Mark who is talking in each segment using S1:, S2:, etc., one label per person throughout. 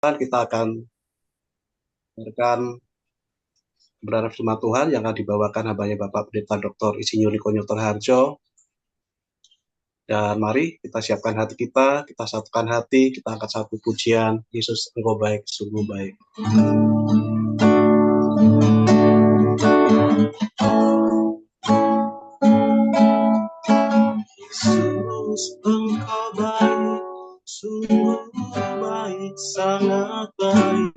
S1: kita akan mendengarkan kebenaran firman Tuhan yang akan dibawakan hambanya Bapak Pendeta Dr. Insinyur Niko Nyotor Harjo. Dan mari kita siapkan hati kita satukan hati, kita angkat satu pujian, Yesus Engkau baik, sungguh baik. Yesus Engkau baik, sungguh baik, sangat baik.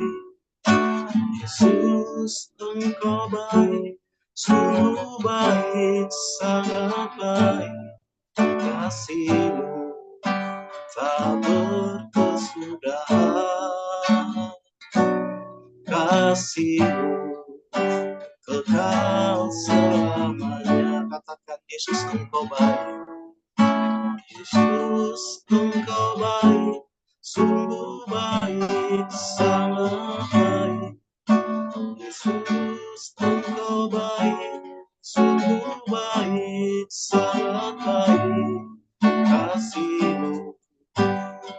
S1: Yesus Engkau baik, sungguh baik, sangat baik. Kasih-Mu tak berkesudahan, kasih-Mu kekal selamanya. Katakan, Yesus Engkau baik, Yesus Engkau baik, sungguh baik, sangat baik. Yesus Engkau baik, sungguh baik, sangat baik. Kasih-Mu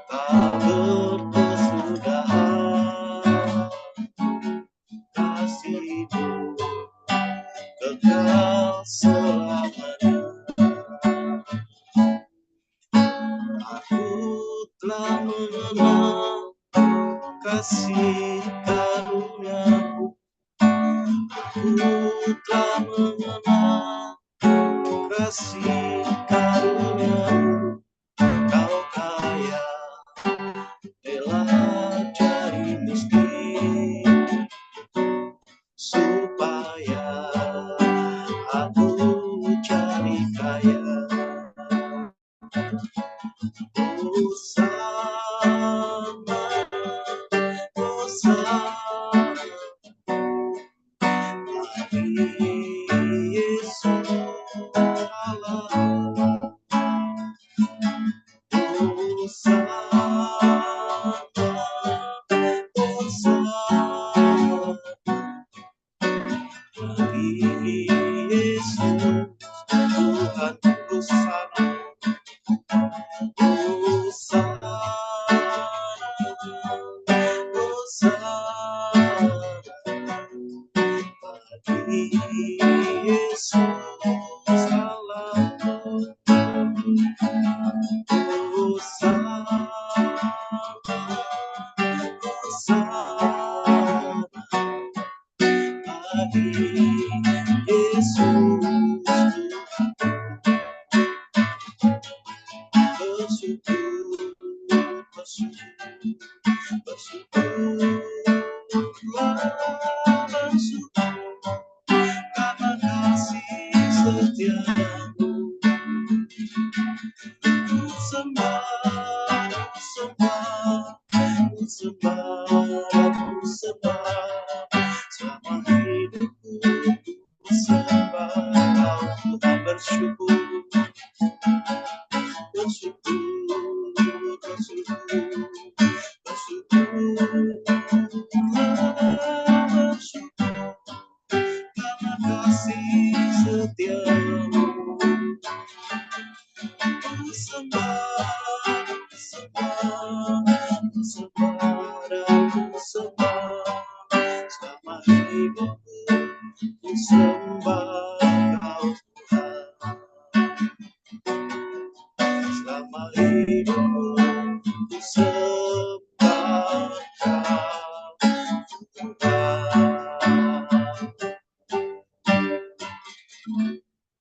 S1: tak berkesudahan, kasih-Mu kekal selamanya. Aku telah mengenal kasih karunia-Mu, aku telah mengenal kasih karunia-Mu. Kau kaya rela jadi miskin supaya aku jadi kaya. Hosana, Hosana, bagi Yesus Allah.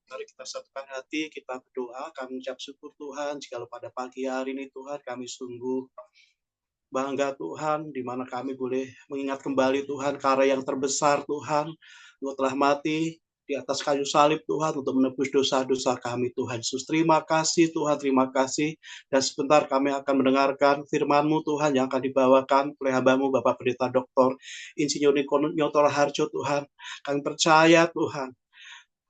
S1: Mari kita satukan hati, kita berdoa, kami ucap syukur Tuhan, jikalau pada pagi hari ini Tuhan kami sungguh bangga Tuhan, di mana kami boleh mengingat kembali Tuhan karya yang terbesar Tuhan, Engkau telah mati di atas kayu salib Tuhan untuk menebus dosa-dosa kami Tuhan Yesus. Terima kasih Tuhan, terima kasih. Dan sebentar kami akan mendengarkan firman-Mu Tuhan yang akan dibawakan oleh hamba-Mu Bapak Pendeta Dr. Insinyur Niko Nyotor Harjo Tuhan. Kami percaya Tuhan,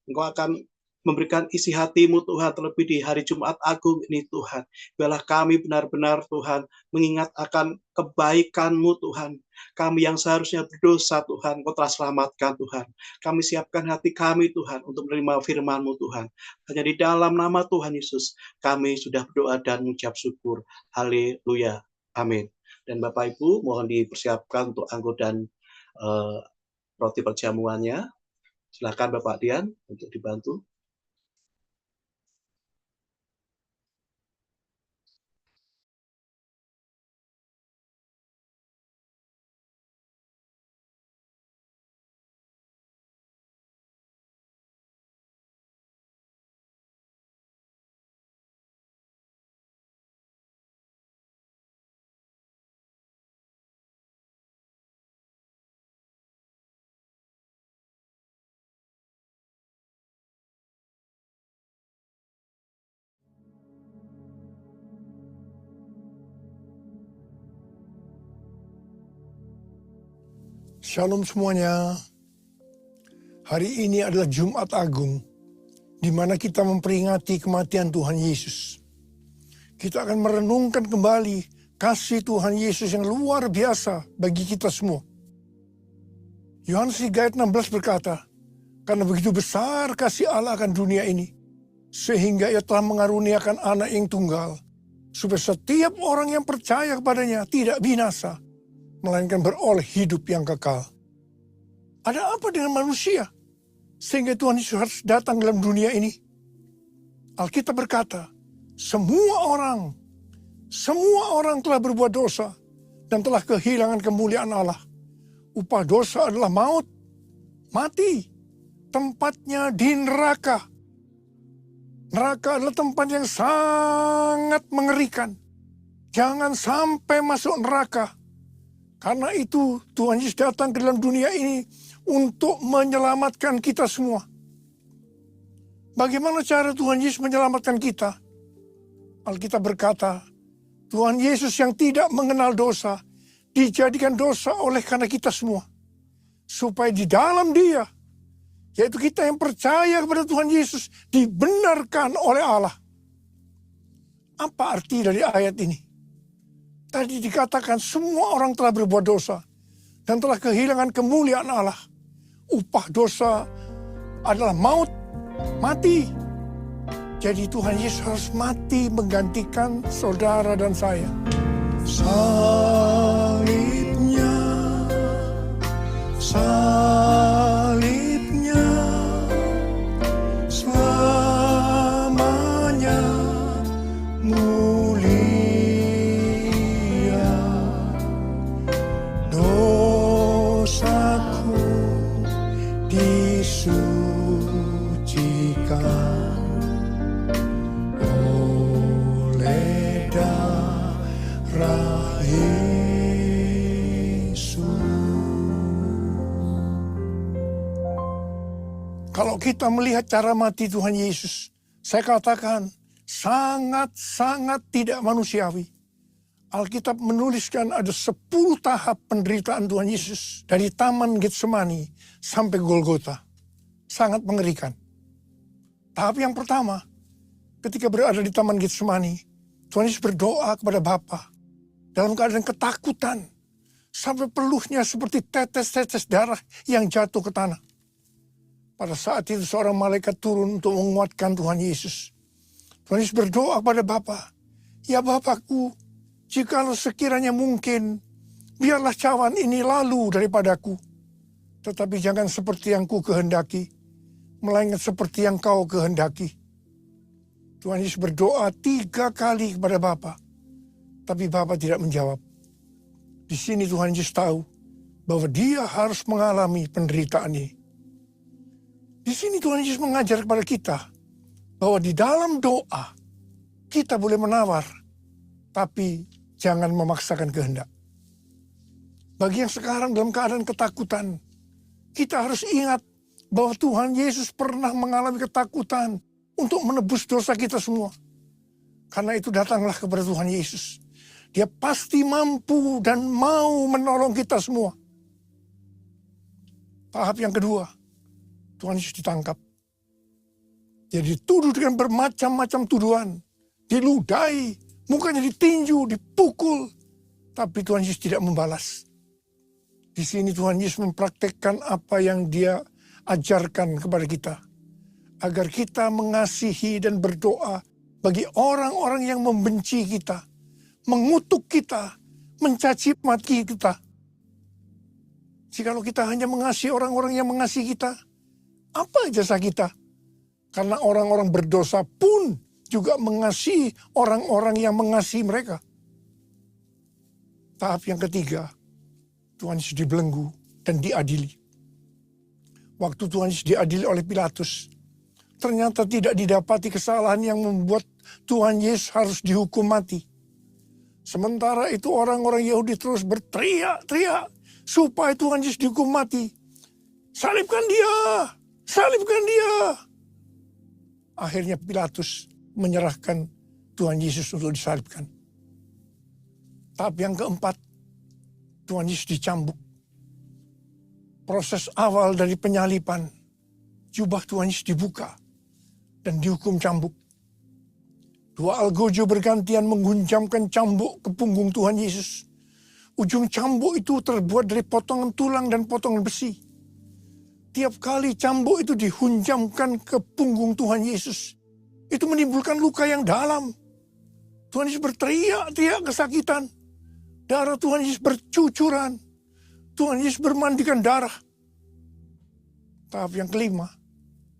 S1: Engkau akan memberikan isi hati-Mu Tuhan, terlebih di hari Jumat Agung ini Tuhan. Biarlah kami benar-benar Tuhan mengingat akan kebaikan-Mu Tuhan. Kami yang seharusnya berdosa Tuhan, Engkau telah selamatkan Tuhan. Kami siapkan hati kami Tuhan untuk menerima firman-Mu Tuhan. Hanya di dalam nama Tuhan Yesus kami sudah berdoa dan mengucap syukur. Haleluya. Amin. Dan Bapak Ibu mohon dipersiapkan untuk anggur dan roti perjamuannya. Silakan Bapak Dian untuk dibantu.
S2: Shalom semuanya. Hari ini adalah Jumat Agung, di mana kita memperingati kematian Tuhan Yesus. Kita akan merenungkan kembali kasih Tuhan Yesus yang luar biasa bagi kita semua. Yohanes 3 ayat 16 berkata, karena begitu besar kasih Allah akan dunia ini, sehingga ia telah mengaruniakan anak yang tunggal, supaya setiap orang yang percaya kepadanya tidak binasa, melainkan beroleh hidup yang kekal. Ada apa dengan manusia sehingga Tuhan Yesus harus datang dalam dunia ini? Alkitab berkata, semua orang telah berbuat dosa dan telah kehilangan kemuliaan Allah. Upah dosa adalah maut, mati, tempatnya di neraka. Neraka adalah tempat yang sangat mengerikan. Jangan sampai masuk neraka. Karena itu Tuhan Yesus datang ke dalam dunia ini untuk menyelamatkan kita semua. Bagaimana cara Tuhan Yesus menyelamatkan kita? Alkitab berkata, Tuhan Yesus yang tidak mengenal dosa, dijadikan dosa oleh karena kita semua. Supaya di dalam Dia, yaitu kita yang percaya kepada Tuhan Yesus, dibenarkan oleh Allah. Apa arti dari ayat ini? Tadi dikatakan semua orang telah berbuat dosa dan telah kehilangan kemuliaan Allah. Upah dosa adalah maut, mati. Jadi Tuhan Yesus harus mati menggantikan saudara dan saya. Salibnya, selamanya Kalau kita melihat cara mati Tuhan Yesus, saya katakan sangat-sangat tidak manusiawi. Alkitab menuliskan ada 10 tahap penderitaan Tuhan Yesus dari Taman Getsemani sampai Golgota. Sangat mengerikan. Tahap yang pertama, ketika berada di Taman Getsemani, Tuhan Yesus berdoa kepada Bapa dalam keadaan ketakutan sampai peluhnya seperti tetes-tetes darah yang jatuh ke tanah. Pada saat itu seorang malaikat turun untuk menguatkan Tuhan Yesus. Tuhan Yesus berdoa kepada Bapa, ya Bapakku, jikalau sekiranya mungkin, biarlah cawan ini lalu daripadaku. Tetapi jangan seperti yang ku kehendaki, melainkan seperti yang kau kehendaki. Tuhan Yesus berdoa 3 kali kepada Bapa, tapi Bapa tidak menjawab. Di sini Tuhan Yesus tahu bahwa dia harus mengalami penderitaan ini. Di sini Tuhan Yesus mengajar kepada kita bahwa di dalam doa kita boleh menawar, tapi jangan memaksakan kehendak. Bagi yang sekarang dalam keadaan ketakutan, kita harus ingat bahwa Tuhan Yesus pernah mengalami ketakutan untuk menebus dosa kita semua. Karena itu datanglah kepada Tuhan Yesus. Dia pasti mampu dan mau menolong kita semua. Tahap yang kedua, Tuhan Yesus ditangkap. Dia dituduh dengan bermacam-macam tuduhan. Diludahi, mukanya ditinju, dipukul. Tapi Tuhan Yesus tidak membalas. Di sini Tuhan Yesus mempraktekkan apa yang dia ajarkan kepada kita. Agar kita mengasihi dan berdoa bagi orang-orang yang membenci kita, mengutuk kita, mencaci maki kita. Jikalau kita hanya mengasihi orang-orang yang mengasihi kita, apa jasa kita? Karena orang-orang berdosa pun juga mengasihi orang-orang yang mengasihi mereka. Tahap yang ketiga, Tuhan Yesus dibelenggu dan diadili. Waktu Tuhan Yesus diadili oleh Pilatus, ternyata tidak didapati kesalahan yang membuat Tuhan Yesus harus dihukum mati. Sementara itu orang-orang Yahudi terus berteriak-teriak supaya Tuhan Yesus dihukum mati. Salibkan dia! Salibkan dia! Akhirnya Pilatus menyerahkan Tuhan Yesus untuk disalibkan. Tahap yang keempat, Tuhan Yesus dicambuk. Proses awal dari penyaliban, jubah Tuhan Yesus dibuka dan dihukum cambuk. Dua algojo bergantian menghunjamkan cambuk ke punggung Tuhan Yesus. Ujung cambuk itu terbuat dari potongan tulang dan potongan besi. Tiap kali cambuk itu dihunjamkan ke punggung Tuhan Yesus, itu menimbulkan luka yang dalam. Tuhan Yesus berteriak-teriak kesakitan. Darah Tuhan Yesus bercucuran. Tuhan Yesus bermandikan darah. Tahap yang kelima,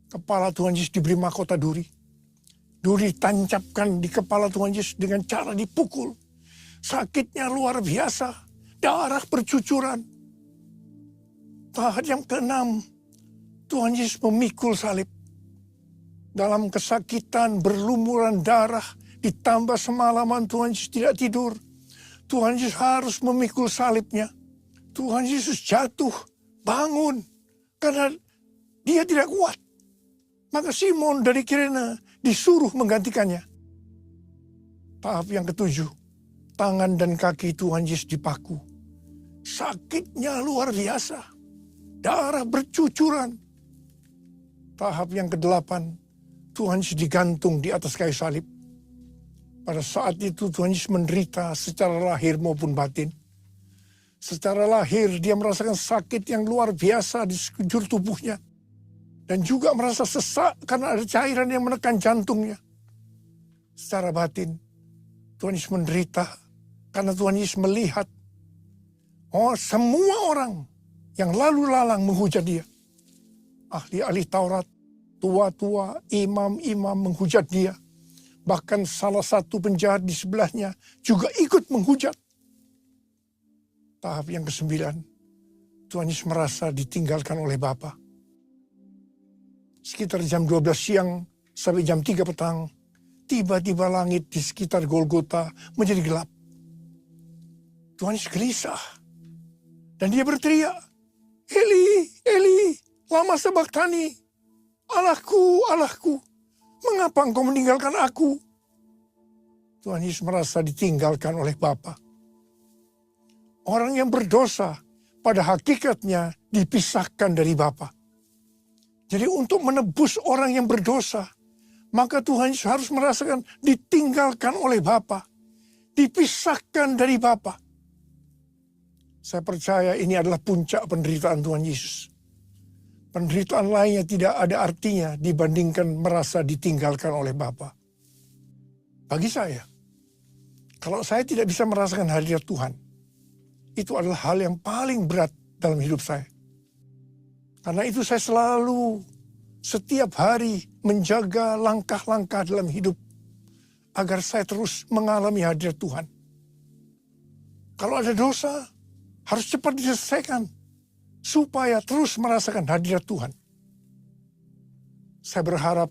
S2: kepala Tuhan Yesus diberi mahkota duri. Duri ditancapkan di kepala Tuhan Yesus dengan cara dipukul. Sakitnya luar biasa, darah bercucuran. Tahap yang keenam, Tuhan Yesus memikul salib. Dalam kesakitan, berlumuran darah, ditambah semalaman Tuhan Yesus tidak tidur. Tuhan Yesus harus memikul salibnya. Tuhan Yesus jatuh, bangun, karena dia tidak kuat. Maka Simon dari Kirene disuruh menggantikannya. Tahap yang ketujuh, tangan dan kaki Tuhan Yesus dipaku. Sakitnya luar biasa. Darah bercucuran. Tahap yang kedelapan, Tuhan Yesus digantung di atas kayu salib. Pada saat itu Tuhan Yesus menderita secara lahir maupun batin. Secara lahir dia merasakan sakit yang luar biasa di sekujur tubuhnya. Dan juga merasa sesak karena ada cairan yang menekan jantungnya. Secara batin, Tuhan Yesus menderita karena Tuhan Yesus melihat semua orang yang lalu lalang menghujat dia. Ahli-ahli Taurat, tua-tua, imam-imam menghujat dia. Bahkan salah satu penjahat di sebelahnya juga ikut menghujat. Tahap yang kesembilan, Tuhan Yesus merasa ditinggalkan oleh Bapa. Sekitar jam 12 siang sampai jam 3 petang, tiba-tiba langit di sekitar Golgota menjadi gelap. Tuhan Yesus gelisah. Dan dia berteriak, Eli, Eli, lama sabachthani. Allahku, Allahku, mengapa engkau meninggalkan aku? Tuhan Yesus merasa ditinggalkan oleh Bapa. Orang yang berdosa pada hakikatnya dipisahkan dari Bapa. Jadi untuk menebus orang yang berdosa, maka Tuhan Yesus harus merasakan ditinggalkan oleh Bapa. Dipisahkan dari Bapa. Saya percaya ini adalah puncak penderitaan Tuhan Yesus. Penderitaan lainnya tidak ada artinya dibandingkan merasa ditinggalkan oleh Bapa. Bagi saya, kalau saya tidak bisa merasakan hadirat Tuhan, itu adalah hal yang paling berat dalam hidup saya. Karena itu saya selalu setiap hari menjaga langkah-langkah dalam hidup agar saya terus mengalami hadirat Tuhan. Kalau ada dosa, harus cepat diselesaikan supaya terus merasakan hadirat Tuhan. Saya berharap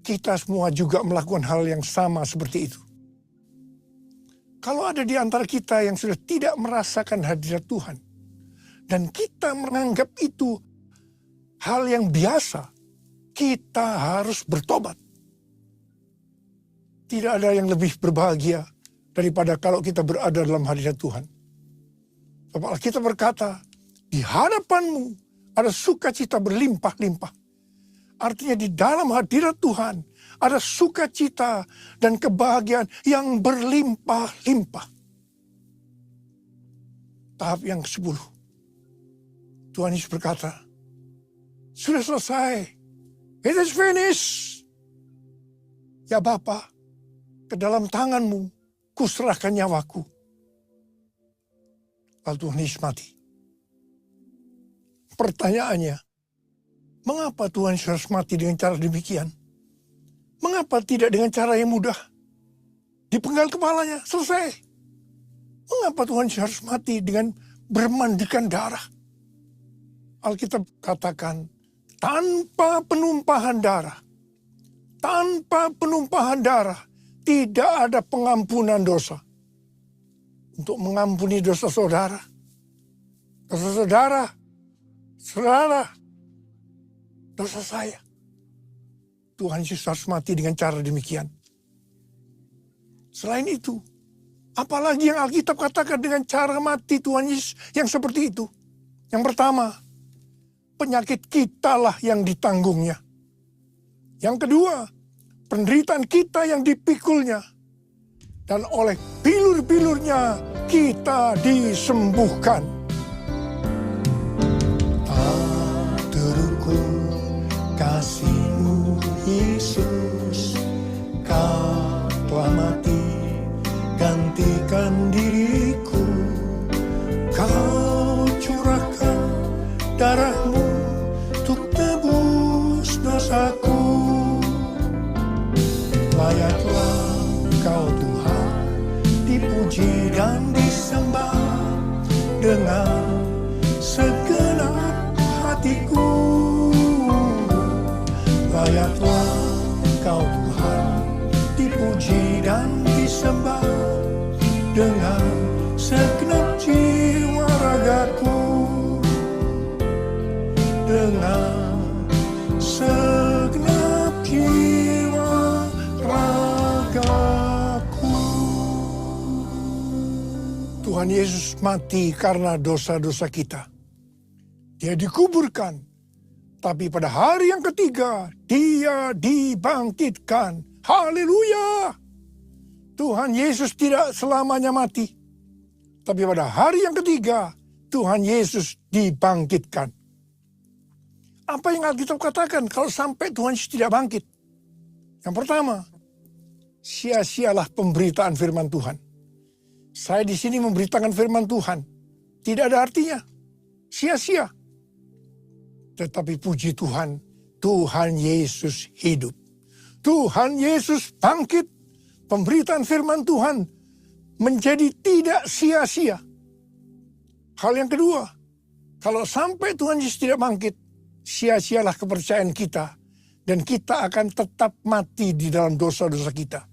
S2: kita semua juga melakukan hal yang sama seperti itu. Kalau ada di antara kita yang sudah tidak merasakan hadirat Tuhan, dan kita menganggap itu hal yang biasa, kita harus bertobat. Tidak ada yang lebih berbahagia daripada kalau kita berada dalam hadirat Tuhan. Sebab kita berkata, di hadapanmu ada sukacita berlimpah-limpah. Artinya di dalam hadirat Tuhan ada sukacita dan kebahagiaan yang berlimpah-limpah. Tahap yang ke-10. Tuhan Yesus berkata, sudah selesai. It is finished. Ya Bapa, ke dalam tanganmu kuserahkan nyawaku. lalu Tuhan Yesus mati. Pertanyaannya, mengapa Tuhan Yesus harus mati dengan cara demikian? Mengapa tidak dengan cara yang mudah? Dipenggal kepalanya, selesai. Mengapa Tuhan Yesus harus mati dengan bermandikan darah? Alkitab katakan, tanpa penumpahan darah, tidak ada pengampunan dosa. Untuk mengampuni dosa saudara, dosa saya, Tuhan Yesus harus mati dengan cara demikian. Selain itu, apalagi yang Alkitab katakan dengan cara mati Tuhan Yesus yang seperti itu? Yang pertama, penyakit kitalah yang ditanggungnya. Yang kedua, penderitaan kita yang dipikulnya. Dan oleh bilur-bilurnya kita disembuhkan. Tak terukur kasih-Mu Yesus, Kau telah mati gantikan diriku. Kau curahkan darah-Mu untuk tebus dosaku. Layaklah Kau Tuhan dipuji dan disembah dengan segenap hatiku. Layaklah Kau Tuhan dipuji dan disembah dengan segenap jiwa ragaku. Dengan segenap jiwa ragaku. Tuhan Yesus mati karena dosa-dosa kita. Dia dikuburkan, tapi pada hari yang ketiga Dia dibangkitkan. Haleluya! Tuhan Yesus tidak selamanya mati, tapi pada hari yang ketiga Tuhan Yesus dibangkitkan. Apa yang Alkitab katakan kalau sampai Tuhan Yesus tidak bangkit? Yang pertama, sia-sialah pemberitaan firman Tuhan. Saya di sini memberitakan firman Tuhan, tidak ada artinya, sia-sia. Tetapi puji Tuhan, Tuhan Yesus hidup. Tuhan Yesus bangkit. Pemberitaan firman Tuhan menjadi tidak sia-sia. Hal yang kedua, kalau sampai Tuhan Yesus tidak bangkit, sia-sialah kepercayaan kita. Dan kita akan tetap mati di dalam dosa-dosa kita.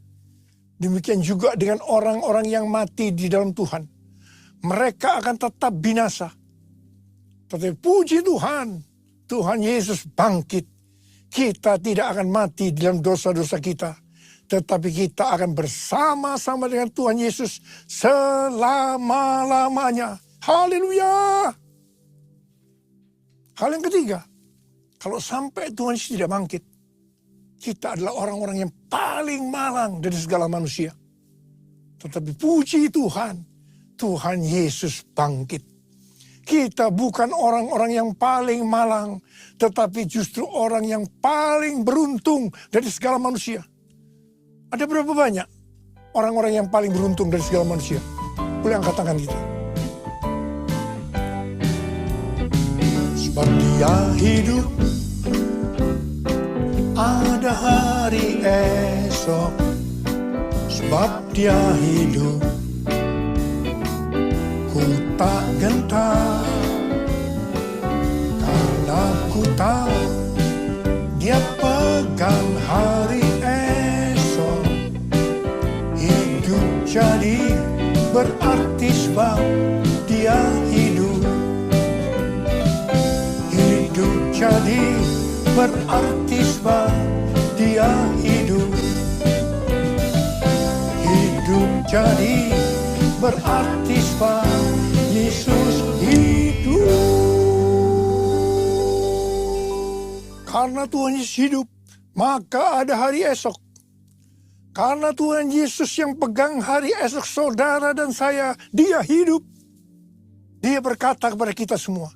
S2: Demikian juga dengan orang-orang yang mati di dalam Tuhan. Mereka akan tetap binasa. Tetapi puji Tuhan, Tuhan Yesus bangkit. Kita tidak akan mati di dalam dosa-dosa kita. Tetapi kita akan bersama-sama dengan Tuhan Yesus selama-lamanya. Haleluya! Hal yang ketiga, kalau sampai Tuhan Yesus tidak bangkit, kita adalah orang-orang yang paling malang dari segala manusia. Tetapi puji Tuhan, Tuhan Yesus bangkit. Kita bukan orang-orang yang paling malang, tetapi justru orang yang paling beruntung dari segala manusia. Ada berapa banyak orang-orang yang paling beruntung dari segala manusia? Boleh angkat tangan kita. Sebab Dia hidup, ada hari esok. Sebab Dia hidup, ku tak gentar. Karena ku tahu Dia pegang hari esok. Hidup jadi berarti sebab Dia hidup. Hidup jadi berarti sebab Dia hidup. Hidup jadi berarti sebab Yesus hidup. Karena Tuhan Yesus hidup, maka ada hari esok. Karena Tuhan Yesus yang pegang hari esok saudara dan saya, Dia hidup. Dia berkata kepada kita semua,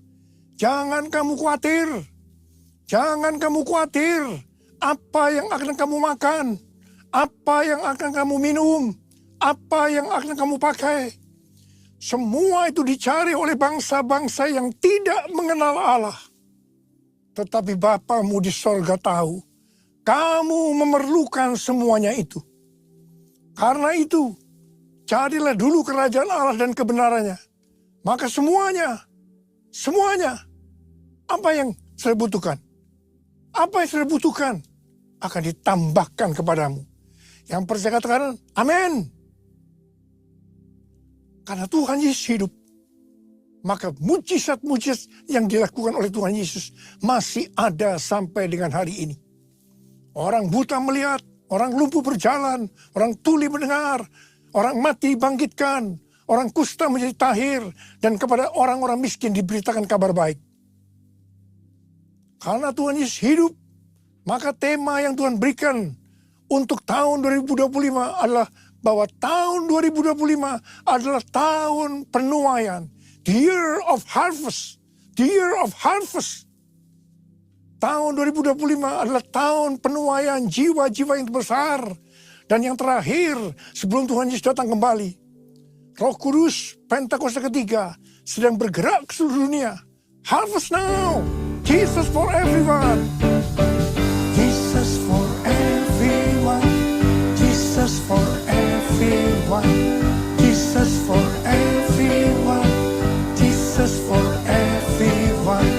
S2: jangan kamu khawatir. Jangan kamu khawatir apa yang akan kamu makan, apa yang akan kamu minum, apa yang akan kamu pakai. Semua itu dicari oleh bangsa-bangsa yang tidak mengenal Allah. Tetapi Bapamu di sorga tahu, kamu memerlukan semuanya itu. Karena itu, carilah dulu kerajaan Allah dan kebenarannya. Maka semuanya, apa yang saya butuhkan? Apa yang saya butuhkan akan ditambahkan kepadamu. Yang percaya katakan, amin. Karena Tuhan Yesus hidup, maka mujizat-mujizat yang dilakukan oleh Tuhan Yesus masih ada sampai dengan hari ini. Orang buta melihat, orang lumpuh berjalan, orang tuli mendengar, orang mati dibangkitkan, orang kusta menjadi tahir, dan kepada orang-orang miskin diberitakan kabar baik. Karena Tuhan Yesus hidup, maka tema yang Tuhan berikan untuk tahun 2025 adalah bahwa tahun 2025 adalah tahun penuaian. The year of harvest. The year of harvest. Tahun 2025 adalah tahun penuaian jiwa-jiwa yang besar. Dan yang terakhir, sebelum Tuhan Yesus datang kembali, Roh Kudus, Pentakosta ketiga, sedang bergerak ke seluruh dunia. Harvest now. Jesus for everyone. Jesus for everyone. Jesus for everyone. Jesus for everyone. Jesus for everyone.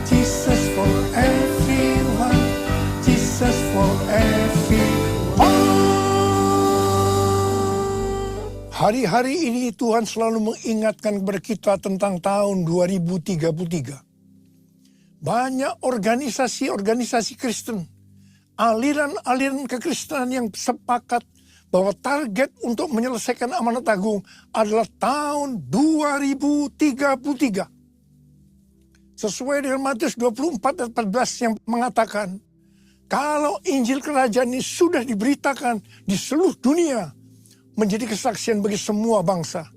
S2: Jesus for everyone. Jesus for everyone. Hari-hari ini Tuhan selalu mengingatkan kepada kita tentang tahun 2033. Banyak organisasi-organisasi Kristen, aliran-aliran kekristenan yang sepakat bahwa target untuk menyelesaikan amanat agung adalah tahun 2033. Sesuai dengan Matius 24 ayat 14 yang mengatakan, kalau Injil Kerajaan ini sudah diberitakan di seluruh dunia, menjadi kesaksian bagi semua bangsa.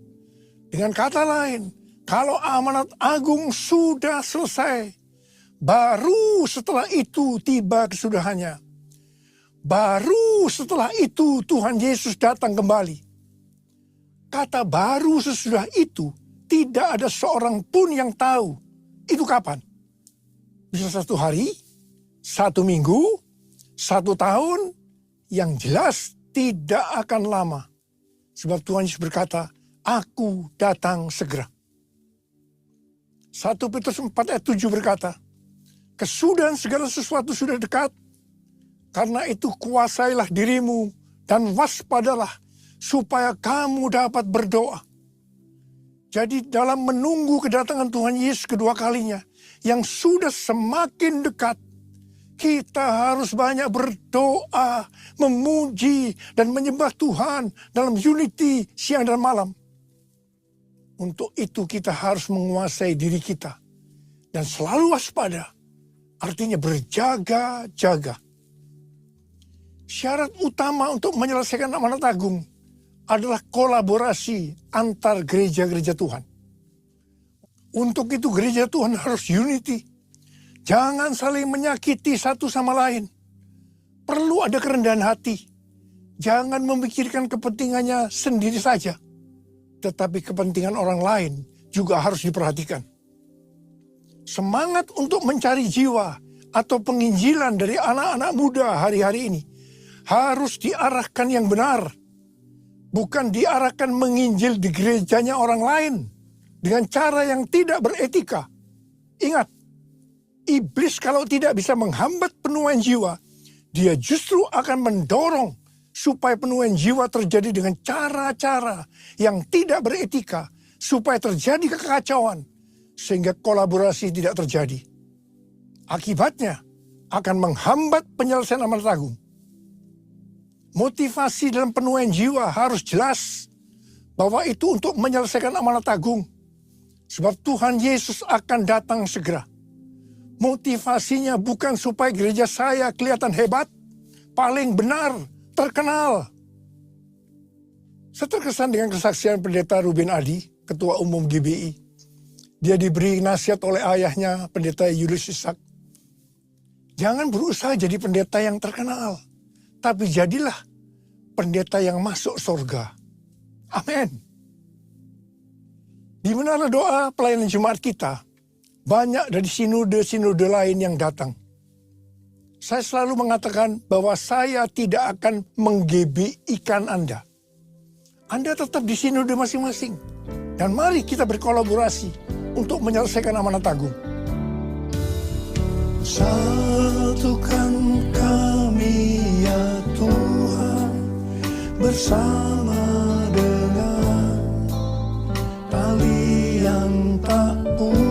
S2: Dengan kata lain, kalau amanat agung sudah selesai, baru setelah itu tiba kesudahannya. Baru setelah itu Tuhan Yesus datang kembali. Kata baru sesudah itu, tidak ada seorang pun yang tahu itu kapan. Bisa 1 hari, 1 minggu, 1 tahun, yang jelas tidak akan lama. Sebab Tuhan Yesus berkata, aku datang segera. 1 Petrus 4 ayat 7 berkata, kesudahan segala sesuatu sudah dekat. Karena itu kuasailah dirimu dan waspadalah supaya kamu dapat berdoa. Jadi dalam menunggu kedatangan Tuhan Yesus kedua kalinya yang sudah semakin dekat, kita harus banyak berdoa, memuji dan menyembah Tuhan dalam unity siang dan malam. Untuk itu kita harus menguasai diri kita dan selalu waspada. Artinya berjaga-jaga. Syarat utama untuk menyelesaikan amanat agung adalah kolaborasi antar gereja-gereja Tuhan. Untuk itu gereja Tuhan harus unity. Jangan saling menyakiti satu sama lain. Perlu ada kerendahan hati. Jangan memikirkan kepentingannya sendiri saja. Tetapi kepentingan orang lain juga harus diperhatikan. Semangat untuk mencari jiwa atau penginjilan dari anak-anak muda hari-hari ini harus diarahkan yang benar. Bukan diarahkan menginjil di gerejanya orang lain dengan cara yang tidak beretika. Ingat, iblis kalau tidak bisa menghambat penuaian jiwa, dia justru akan mendorong supaya penuaian jiwa terjadi dengan cara-cara yang tidak beretika, supaya terjadi kekacauan, sehingga kolaborasi tidak terjadi. Akibatnya akan menghambat penyelesaian amanat agung. Motivasi dalam penuaian jiwa harus jelas bahwa itu untuk menyelesaikan amanat agung. Sebab Tuhan Yesus akan datang segera. Motivasinya bukan supaya gereja saya kelihatan hebat, paling benar, terkenal. Saya terkesan dengan kesaksian Pendeta Ruben Adi, Ketua Umum GBI. Dia diberi nasihat oleh ayahnya, Pendeta Julius Ishak. Jangan berusaha jadi pendeta yang terkenal, tapi jadilah pendeta yang masuk surga. Amin. Di menara doa pelayanan Jumat kita, banyak dari sinode-sinode lain yang datang. Saya selalu mengatakan bahwa saya tidak akan menggebikan Anda. Anda tetap di sinode masing-masing. Dan mari kita berkolaborasi untuk menyelesaikan amanat agung. Satukan kami ya Tuhan, bersama dengan tali yang tak putus.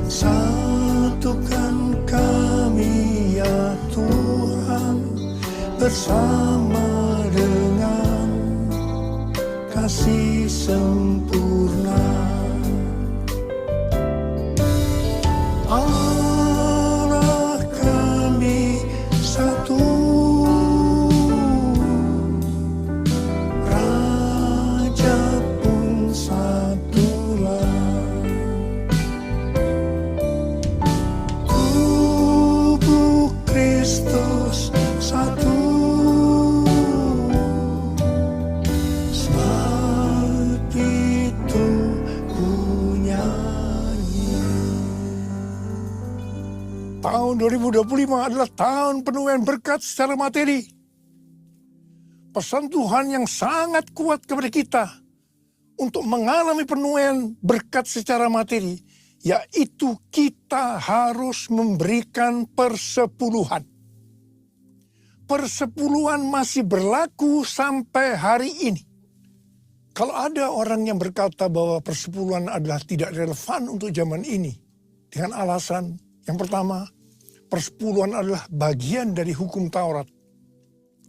S2: Satukan kami ya Tuhan, bersama dengan kasih sempurna. Allah kami satu, Raja pun satulah. Tubuh Kristus satu, seperti itu bunyi. Tahun 2025 adalah tahun penuaian berkat secara materi. Pesan Tuhan yang sangat kuat kepada kita untuk mengalami penuaian berkat secara materi, yaitu kita harus memberikan persepuluhan. Persepuluhan masih berlaku sampai hari ini. Kalau ada orang yang berkata bahwa persepuluhan adalah tidak relevan untuk zaman ini, dengan alasan yang pertama, persepuluhan adalah bagian dari hukum Taurat.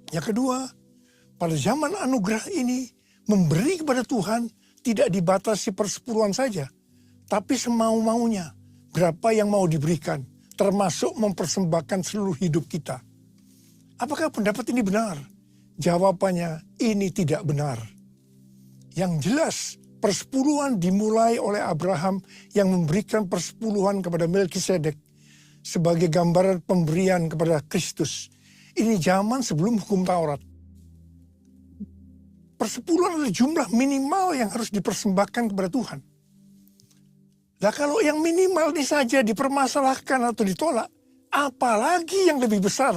S2: Yang kedua, pada zaman anugerah ini, memberi kepada Tuhan tidak dibatasi persepuluhan saja, tapi semau-maunya. Berapa yang mau diberikan, termasuk mempersembahkan seluruh hidup kita. Apakah pendapat ini benar? Jawabannya, ini tidak benar. Yang jelas, persepuluhan dimulai oleh Abraham yang memberikan persepuluhan kepada Melkisedek sebagai gambaran pemberian kepada Kristus. Ini zaman sebelum hukum Taurat. Persepuluhan adalah jumlah minimal yang harus dipersembahkan kepada Tuhan. Nah, kalau yang minimal ini saja dipermasalahkan atau ditolak, apalagi yang lebih besar,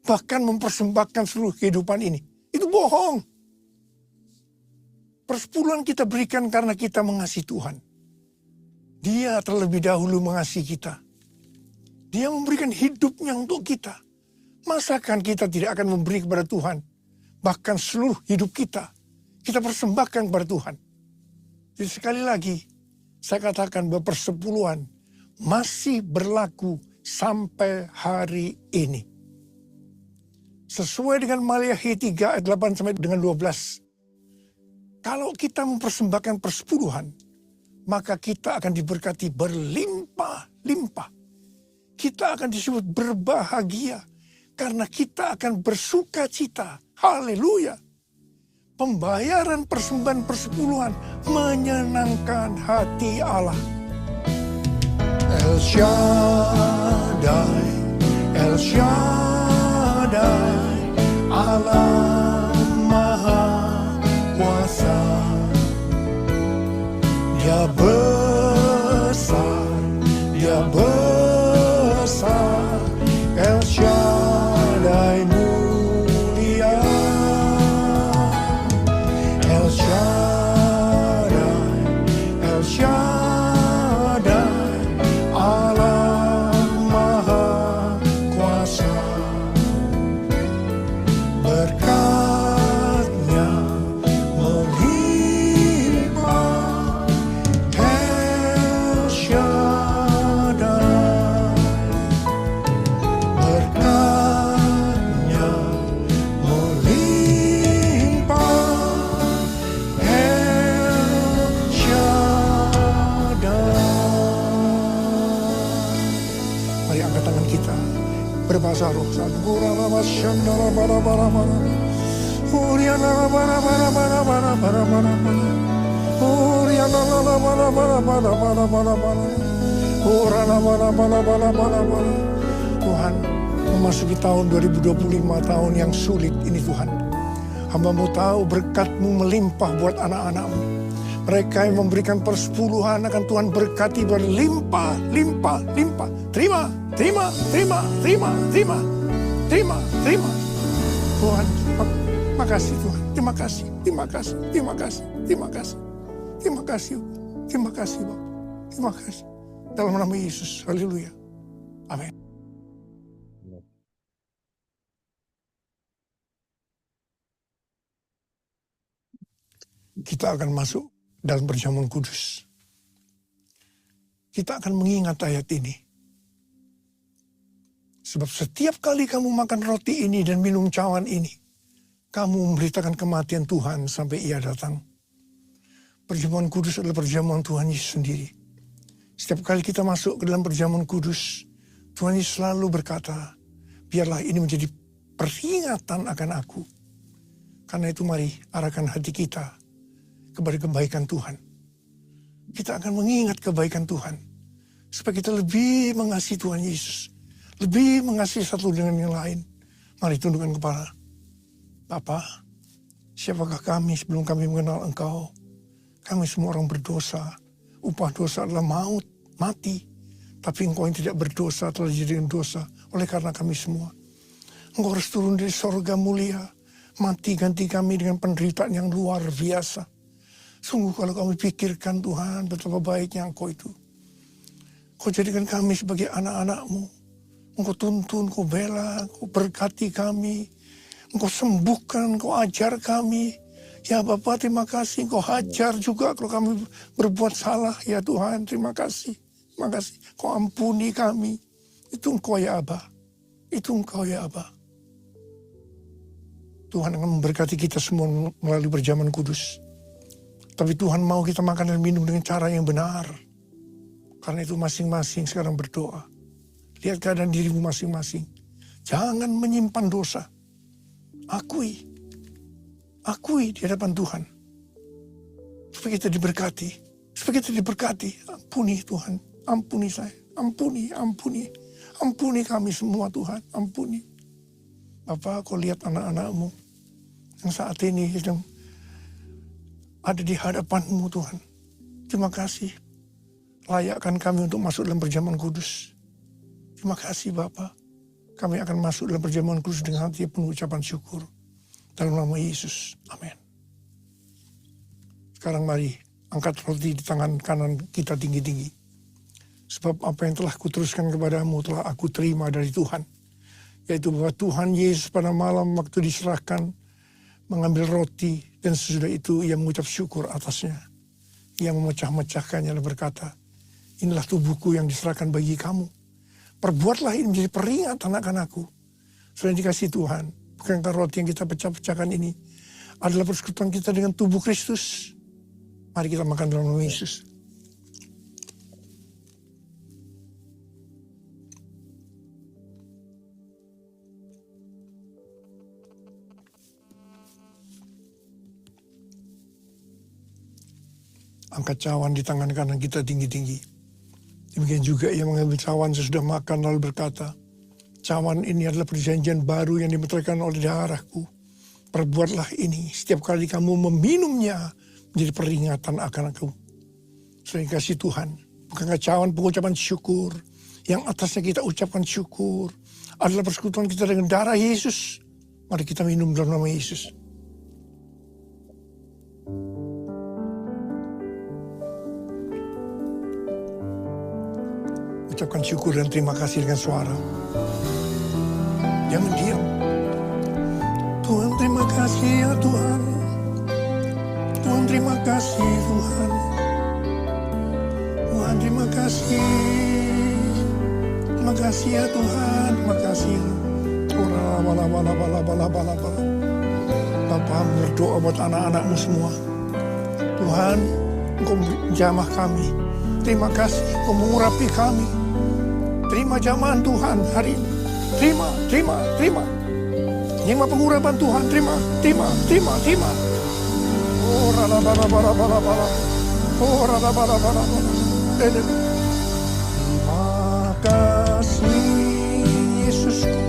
S2: bahkan mempersembahkan seluruh kehidupan ini. Itu bohong. Persepuluhan kita berikan karena kita mengasihi Tuhan. Dia terlebih dahulu mengasihi kita. Dia memberikan hidupnya untuk kita. Masakan kita tidak akan memberi kepada Tuhan? Bahkan seluruh hidup kita persembahkan kepada Tuhan. Jadi sekali lagi, saya katakan bahwa persepuluhan masih berlaku sampai hari ini. Sesuai dengan Maliakhi 3 ayat 8 sampai dengan 12. Kalau kita mempersembahkan persepuluhan, maka kita akan diberkati berlimpah-limpah. Kita akan disebut berbahagia karena kita akan bersuka cita. Haleluya. Pembayaran persembahan persepuluhan menyenangkan hati Allah. El Shaddai, El Shaddai, Allah Maha Kuasa. Dia besar, Dia besar, El Shaddai mulia. El Shaddai, El Shaddai, Allah Maha Kuasa. Berkat-Nya melimpah, El Shaddai. Berkat-Nya melimpah, El Shaddai. Mari angkat tangan kita, berbahasa roh. Tuhan, memasuki tahun 2025, tahun yang sulit ini Tuhan. Hamba-Mu tahu berkat-Mu melimpah buat anak-anak-Mu. Mereka yang memberikan persepuluhan akan Tuhan berkati berlimpah, limpah, limpah. Terima, terima, terima, terima, terima, terima, terima. Tuhan, terima kasih Tuhan. Terima kasih, terima kasih, terima kasih, terima kasih. Terima kasih, terima kasih Bapak. Terima kasih. Dalam nama Yesus, haleluya. Amin. Kita akan masuk dalam perjamuan kudus. Kita akan mengingat ayat ini. Sebab setiap kali kamu makan roti ini dan minum cawan ini, kamu memberitakan kematian Tuhan sampai Ia datang. Perjamuan kudus adalah perjamuan Tuhan Yesus sendiri. Setiap kali kita masuk ke dalam perjamuan kudus, Tuhan Yesus selalu berkata, biarlah ini menjadi peringatan akan aku. Karena itu mari arahkan hati kita kepada kebaikan Tuhan. Kita akan mengingat kebaikan Tuhan. Supaya kita lebih mengasihi Tuhan Yesus. Lebih mengasihi satu dengan yang lain. Mari tundukkan kepala. Bapa, siapakah kami sebelum kami mengenal Engkau? Kami semua orang berdosa. Upah dosa adalah maut, mati. Tapi Engkau yang tidak berdosa telah dijadikan dosa oleh karena kami semua. Engkau harus turun dari sorga mulia. Mati ganti kami dengan penderitaan yang luar biasa. Sungguh kalau kami pikirkan Tuhan betapa baiknya Engkau itu. Kau jadikan kami sebagai anak-anak-Mu. Engkau tuntun, Kau bela, Kau berkati kami. Engkau sembuhkan, Kau ajar kami. Ya Bapa, terima kasih. Kau hajar juga kalau kami berbuat salah. Ya Tuhan, terima kasih. Terima kasih. Kau ampuni kami. Itu Engkau ya Aba. Itu Engkau ya Aba. Tuhan akan memberkati kita semua melalui perjamuan kudus. Tapi Tuhan mau kita makan dan minum dengan cara yang benar. Karena itu masing-masing sekarang berdoa. Lihat keadaan dirimu masing-masing. Jangan menyimpan dosa. Akui di hadapan Tuhan. Supaya kita diberkati. Supaya kita diberkati. Ampuni Tuhan. Ampuni saya. Ampuni. Ampuni kami semua Tuhan. Ampuni. Bapak, Kau lihat anak-anak-Mu. Yang saat ini sedang ada di hadapan-Mu Tuhan. Terima kasih. Layakkan kami untuk masuk dalam perjamuan kudus. Terima kasih Bapa. Kami akan masuk dalam perjamuan kudus dengan hati penuh ucapan syukur. Dalam nama Yesus. Amin. Sekarang mari angkat roti di tangan kanan kita tinggi-tinggi. Sebab apa yang telah kuteruskan kepadamu telah aku terima dari Tuhan. Yaitu bahwa Tuhan Yesus pada malam waktu diserahkan mengambil roti dan sesudah itu ia mengucap syukur atasnya. Ia memecah-mecahkannya dan berkata, inilah tubuhku yang diserahkan bagi kamu. Perbuatlah ini menjadi peringatan akan aku. Sudah dikasih Tuhan. Bukankah roti yang kita pecah-pecahkan ini adalah persekutuan kita dengan tubuh Kristus? Mari kita makan dalam nama Yesus. Angkat cawan di tangan kanan kita tinggi-tinggi. Demikian juga ia mengambil cawan sesudah makan lalu berkata, cawan ini adalah perjanjian baru yang dimeteraikan oleh darahku. Perbuatlah ini setiap kali kamu meminumnya menjadi peringatan akan aku. Sering kasih Tuhan. Bukankah cawan pengucapan syukur. Yang atasnya kita ucapkan syukur. Adalah persekutuan kita dengan darah Yesus. Mari kita minum dalam nama Yesus. Ucapkan syukur dan terima kasih dengan suara. Jangan diam. Tuhan terima kasih ya Tuhan. Tuhan terima kasih Tuhan. Tuhan terima kasih. Terima kasih ya Tuhan. Terima kasih. Bapa berdoa buat anak-anak-Mu semua. Tuhan, Engkau jamah kami. Terima kasih Engkau mengurapi kami. Terima jamahan Tuhan hari ini. Terima. Terima pengurapan Tuhan. Terima. Oh, rala-bala-bala-bala-bala. Oh, rala-bala-bala-bala. Terima kasih Yesusku.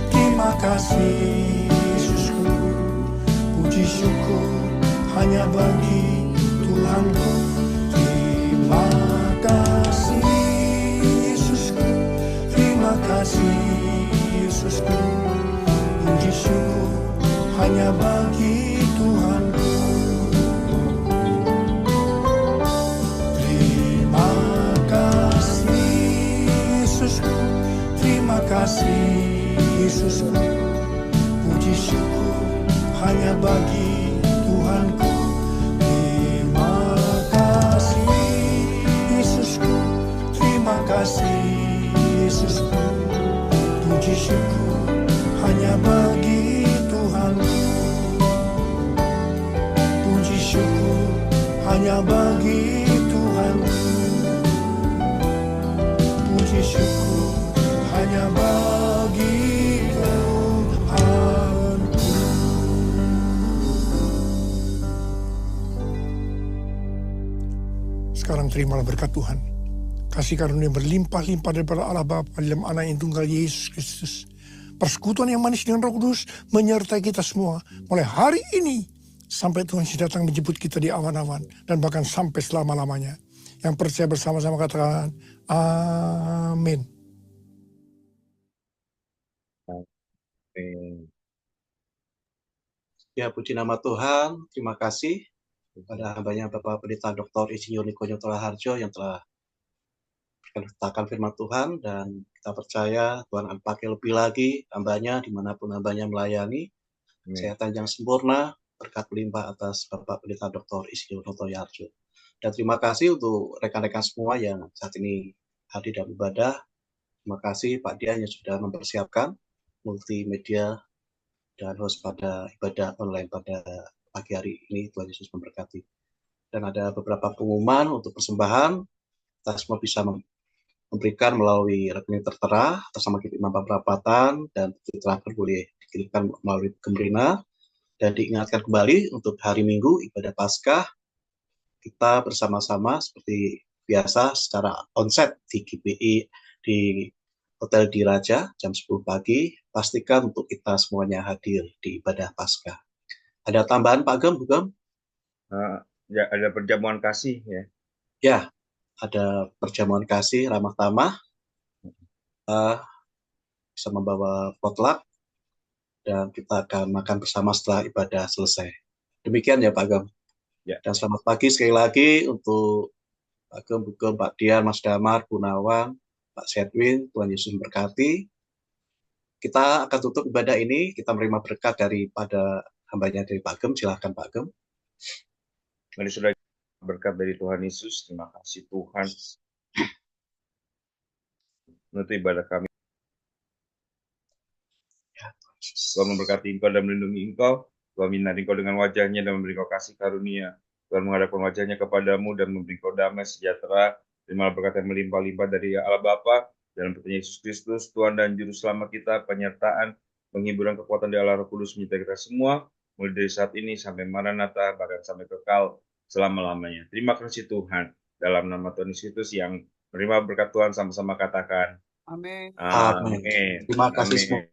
S2: Terima kasih Yesusku. Puji syukur hanya bagi Tuhanku. Terima kasih Yesusku, terima kasih Yesusku. Puji syukur hanya bagi Tuhanku. Terima kasih Yesusku, terima kasih Yesusku. Puji syukur hanya bagi Tuhanku. Terima kasih Yesusku, terima kasih Yesusku. Puji syukur hanya bagi Tuhanku. Puji syukur hanya bagi Tuhanku. Puji syukur hanya bagi Tuhanku. Sekarang terimalah berkat Tuhan. Kasih karunia berlimpah-limpah daripada Allah Bapa dalam Anak yang tunggal Yesus Kristus. Persekutuan yang manis dengan Roh Kudus menyertai kita semua mulai hari ini sampai Tuhan datang menjemput kita di awan-awan dan bahkan sampai selama-lamanya. Yang percaya bersama-sama katakan amin.
S1: Ya, puji nama Tuhan. Terima kasih kepada hambanya Bapak Pendeta Dr. Insinyur Niko Nyoto Raharjo yang telah menceritakan firman Tuhan, dan kita percaya Tuhan akan pakai lebih lagi hambanya dimanapun hambanya melayani. Kesehatan yang sempurna, berkat melimpah atas Bapak Pendeta Dr. Insinyur Nyoto Raharjo. Dan terima kasih untuk rekan-rekan semua yang saat ini hadir dalam ibadah. Terima kasih Pak Dian yang sudah mempersiapkan multimedia dan host pada ibadah online pada pagi hari ini. Tuhan Yesus memberkati. Dan ada beberapa pengumuman untuk persembahan. Kita semua bisa memberikan melalui rekening tertera atas nama KIP Imam Perapatan, dan transfer boleh dikirimkan melalui Gembrina. Dan diingatkan kembali untuk hari Minggu ibadah Paskah kita bersama-sama seperti biasa secara onsite di GPI di Hotel Diraja jam 10 pagi. Pastikan untuk kita semuanya hadir di ibadah Paskah. Ada tambahan Pak Gem, Bu Gem?
S3: Ya, ada perjamuan kasih ya.
S1: Ya, ada perjamuan kasih ramah tamah. Bisa membawa potluck dan kita akan makan bersama setelah ibadah selesai. Demikian ya Pak Gem.
S3: Ya.
S1: Dan selamat pagi sekali lagi untuk Pak Gem, Bu Gem, Pak Dian, Mas Damar, Bu Nawang, Pak Sedwin. Tuhan Yesus memberkati. Kita akan tutup ibadah ini, kita menerima berkat daripada hambanya dari Pak Gem. Silahkan Pak Gem.
S3: Mari sudah berkat dari Tuhan Yesus. Terima kasih Tuhan untuk ibadah kami. Tuhan memberkati engkau dan melindungi engkau. Tuhan menyinari engkau dengan wajahnya dan memberi engkau kasih karunia. Tuhan menghadapkan wajahnya kepadamu dan memberi engkau damai sejahtera. Terimalah berkat yang melimpah-limpah dari Allah Bapa dalam putra Yesus Kristus, Tuhan dan Juru Selamat kita, penyertaan, penghiburan kekuatan dari Allah Roh Kudus menyertai kita semua, mulai dari saat ini sampai Maranatha, bahkan sampai kekal selama-lamanya. Terima kasih Tuhan. Dalam nama Tuhan Yesus Kristus yang menerima berkat Tuhan, sama-sama katakan
S4: Amin.
S1: Amin. Terima kasih semua.